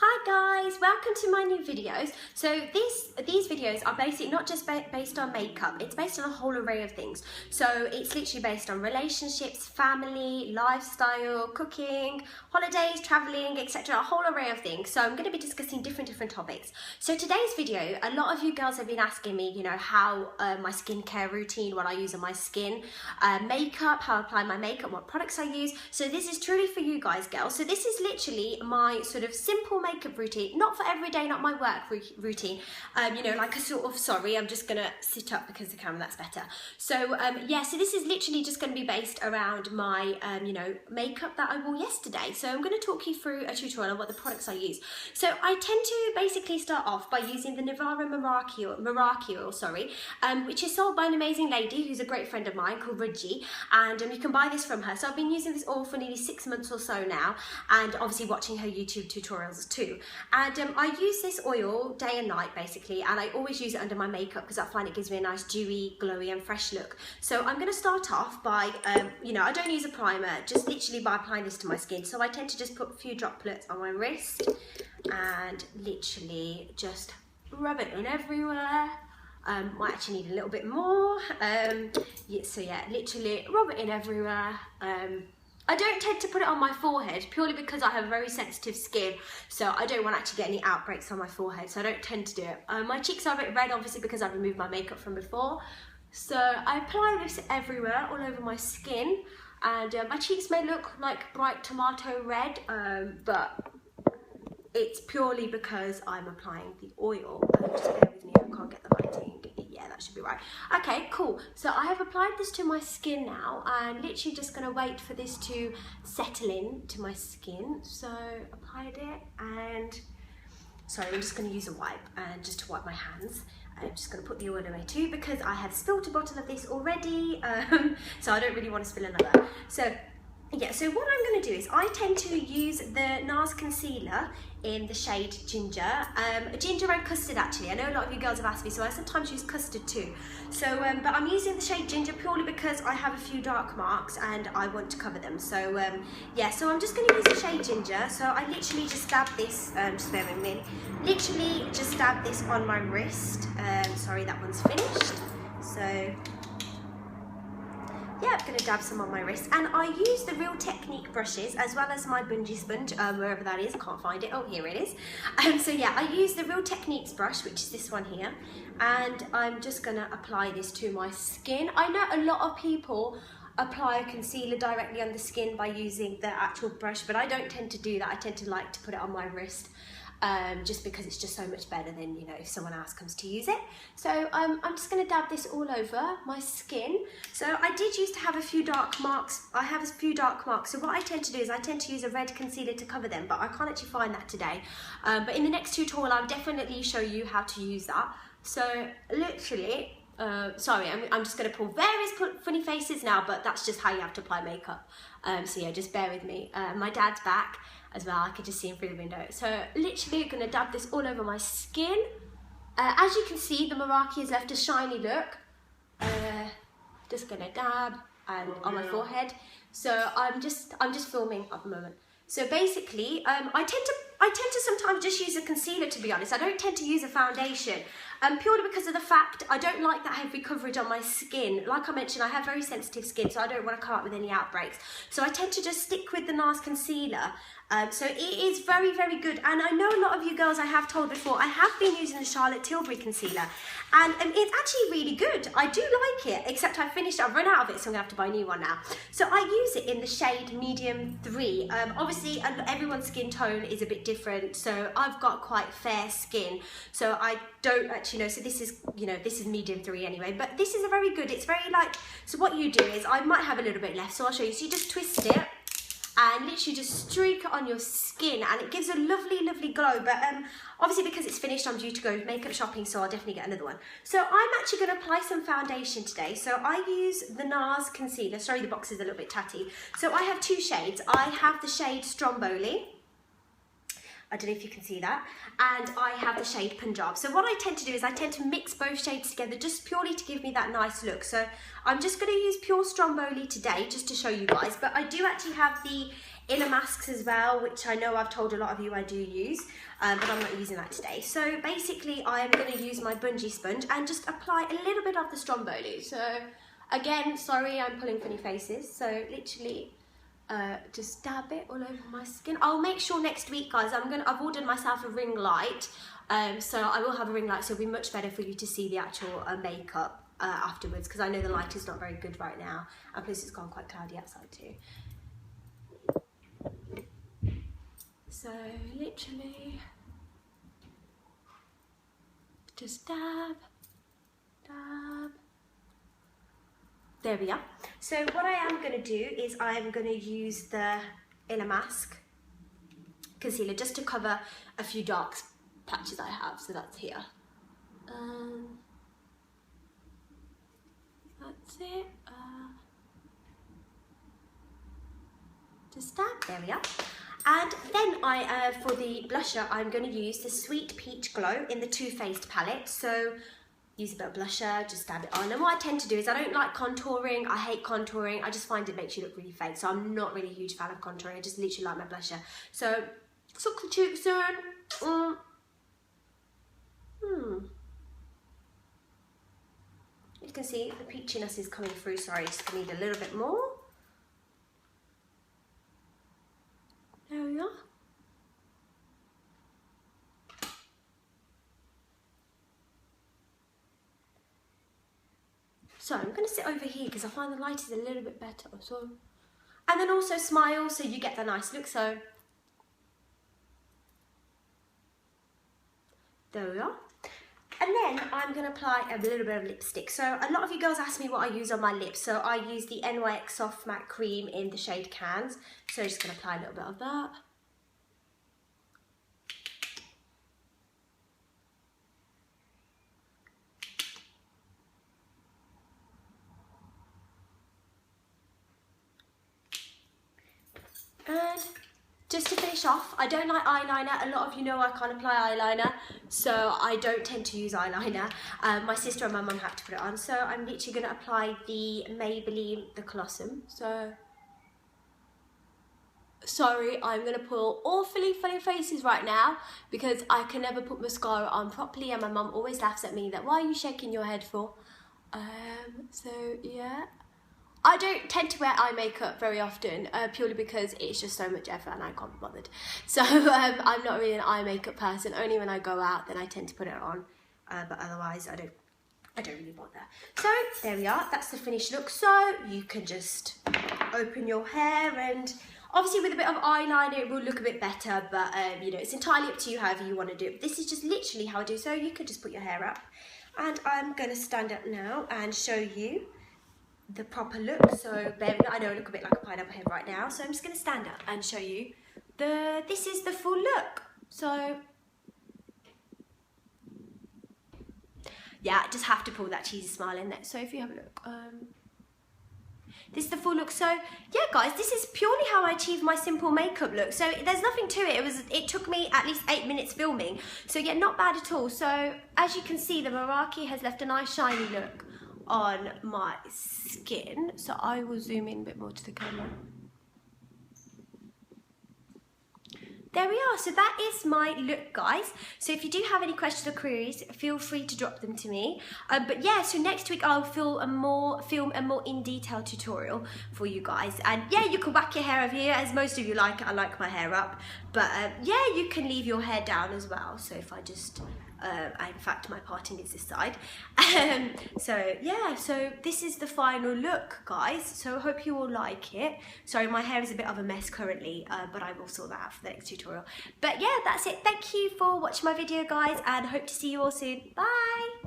Hi guys, welcome to my new videos. So these videos are basically not just based on makeup, it's based on a whole array of things. So it's literally based on relationships, family, lifestyle, cooking, holidays, traveling, etc. A whole array of things. So I'm going to be discussing different topics. So today's video, a lot of you girls have been asking me, you know, how my skincare routine, what I use on my skin, makeup, how I apply my makeup, what products I use. So this is truly for you guys, girls. So this is literally my sort of simple makeup routine, not for every day, not my work routine, you know, like a sort of, sorry, I'm just gonna sit up because the camera, that's better. So yeah, so this is literally just going to be based around my you know, makeup that I wore yesterday. So I'm going to talk you through a tutorial on what the products I use. So I tend to basically start off by using the Nivara Miracle oil, sorry, which is sold by an amazing lady who's a great friend of mine called Rudji, and you can buy this from her. So I've been using this oil for nearly 6 months or so now, and obviously watching her YouTube tutorials too. And I use this oil day and night basically, and I always use it under my makeup because I find it gives me a nice dewy, glowy and fresh look. So I'm going to start off by, you know, I don't use a primer, just literally by applying this to my skin. So I tend to just put a few droplets on my wrist and literally just rub it in everywhere. Might actually need a little bit more. Yeah, so yeah, literally rub it in everywhere. I don't tend to put it on my forehead purely because I have very sensitive skin, so I don't want to actually get any outbreaks on my forehead, so I don't tend to do it. My cheeks are a bit red obviously because I've removed my makeup from before, so I apply this everywhere, all over my skin, and my cheeks may look like bright tomato red, but it's purely because I'm applying the oil. Just bear with me, I can't get the lighting. Yeah, that should be right. Okay, cool. So I have applied this to my skin now. I'm literally just going to wait for this to settle in to my skin. So applied it, and sorry, I'm just going to use a wipe and just to wipe my hands. I'm just going to put the oil away too because I have spilled a bottle of this already, so I don't really want to spill another. So yeah, so what I'm going to do is I tend to use the NARS concealer in the shade Ginger, Ginger and Custard actually. I know a lot of you girls have asked me, so I sometimes use Custard too. So, but I'm using the shade Ginger purely because I have a few dark marks and I want to cover them. So yeah, so I'm just going to use the shade Ginger. So I literally just dab this, just bear with me, literally just dab this on my wrist. Sorry, that one's finished. So yeah, I'm going to dab some on my wrist, and I use the Real Technique brushes as well as my bungee sponge, wherever that is, I can't find it, oh here it is. So yeah, I use the Real Techniques brush, which is this one here, and I'm just going to apply this to my skin. I know a lot of people apply a concealer directly on the skin by using the actual brush, but I don't tend to do that. I tend to like to put it on my wrist. Just because it's just so much better than, you know, if someone else comes to use it. So I'm just going to dab this all over my skin. So I did used to have a few dark marks. I have a few dark marks. So what I tend to do is I tend to use a red concealer to cover them, but I can't actually find that today. But in the next tutorial, I'll definitely show you how to use that. So literally, sorry, I'm just going to pull various funny faces now, but that's just how you have to apply makeup. So yeah, just bear with me. My dad's back as well, I could just see him through the window. So literally going to dab this all over my skin. As you can see, the Miracle has left a shiny look. Just going to dab and on my forehead. So I'm just filming at the moment. So basically, I tend to sometimes just use a concealer, to be honest. I don't tend to use a foundation, purely because of the fact I don't like that heavy coverage on my skin. Like I mentioned, I have very sensitive skin, so I don't want to come up with any outbreaks. So I tend to just stick with the NARS concealer. So it is very, very good. And I know a lot of you girls, I have told before, I have been using the Charlotte Tilbury concealer, and it's actually really good. I do like it, except I've run out of it, so I'm gonna have to buy a new one now. So I use it in the shade medium 3. Obviously everyone's skin tone is a bit different, so I've got quite fair skin, so I don't actually know. So this is, you know, this is medium 3 anyway, but this is a very good, it's very like, so what you do is, I might have a little bit left, so I'll show you. So you just twist it and literally just streak it on your skin, and it gives a lovely, lovely glow. But obviously because it's finished, I'm due to go makeup shopping, so I'll definitely get another one. So I'm actually going to apply some foundation today. So I use the NARS concealer. Sorry, the box is a little bit tatty. So I have 2 shades. I have the shade Stromboli. I don't know if you can see that. And I have the shade Punjab. So what I tend to do is I tend to mix both shades together just purely to give me that nice look. So I'm just going to use pure Stromboli today just to show you guys. But I do actually have the inner masks as well, which I know I've told a lot of you I do use, but I'm not using that today. So basically I am going to use my bungee sponge and just apply a little bit of the Stromboli. So again, sorry I'm pulling funny faces, so literally just dab it all over my skin. I'll make sure next week, guys, I've ordered myself a ring light, so I will have a ring light, so it'll be much better for you to see the actual makeup afterwards, because I know the light is not very good right now, and plus it's gone quite cloudy outside too. So literally just dab, dab. There we are. So what I am going to do is I'm going to use the inner mask concealer just to cover a few dark patches I have. So that's here. That's it. Just that. There we are. And then for the blusher, I'm going to use the Sweet Peach Glow in the Too Faced palette. So use a bit of blusher, just dab it on. And what I tend to do is I don't like contouring. I hate contouring. I just find it makes you look really fake. So I'm not really a huge fan of contouring. I just literally like my blusher. So suck the cheeks in. You can see the peachiness is coming through. Sorry, just need a little bit more. There we are. So I'm going to sit over here because I find the light is a little bit better. So, and then also smile so you get the nice look. So there we are. And then I'm going to apply a little bit of lipstick. So a lot of you girls ask me what I use on my lips. So I use the NYX Soft Matte Cream in the shade Cans. So I'm just going to apply a little bit of that. And just to finish off, I don't like eyeliner. A lot of you know I can't apply eyeliner, so I don't tend to use eyeliner. My sister and my mum have to put it on, so I'm literally going to apply the Maybelline The Colossum. So, sorry, I'm going to pull awfully funny faces right now because I can never put mascara on properly, and my mum always laughs at me that, why are you shaking your head for? So yeah. I don't tend to wear eye makeup very often, purely because it's just so much effort and I can't be bothered. So I'm not really an eye makeup person. Only when I go out then I tend to put it on, but otherwise I don't really bother. So there we are. That's the finished look. So you can just open your hair, and obviously with a bit of eyeliner it will look a bit better, but you know, it's entirely up to you however you want to do it. This is just literally how I do. So you could just put your hair up, and I'm going to stand up now and show you the proper look. So I know I look a bit like a pineapple head right now, so I'm just going to stand up and show you this is the full look. So yeah, I just have to pull that cheesy smile in there. So if you have a look, this is the full look. So yeah guys, this is purely how I achieved my simple makeup look. So there's nothing to it. It took me at least 8 minutes filming, so yeah, not bad at all. So as you can see, the Meraki has left a nice shiny look on my skin. So I will zoom in a bit more to the camera. There we are. So that is my look, guys. So if you do have any questions or queries, feel free to drop them to me. But yeah, so next week I'll film a more in detail tutorial for you guys. And yeah, you can whack your hair over here, as most of you like it. I like my hair up, but yeah, you can leave your hair down as well. So if I just in fact my parting is this side. So yeah, so this is the final look, guys. So I hope you all like it. Sorry, my hair is a bit of a mess currently, but I will sort that out for the next tutorial. But yeah, that's it. Thank you for watching my video, guys, and hope to see you all soon. Bye.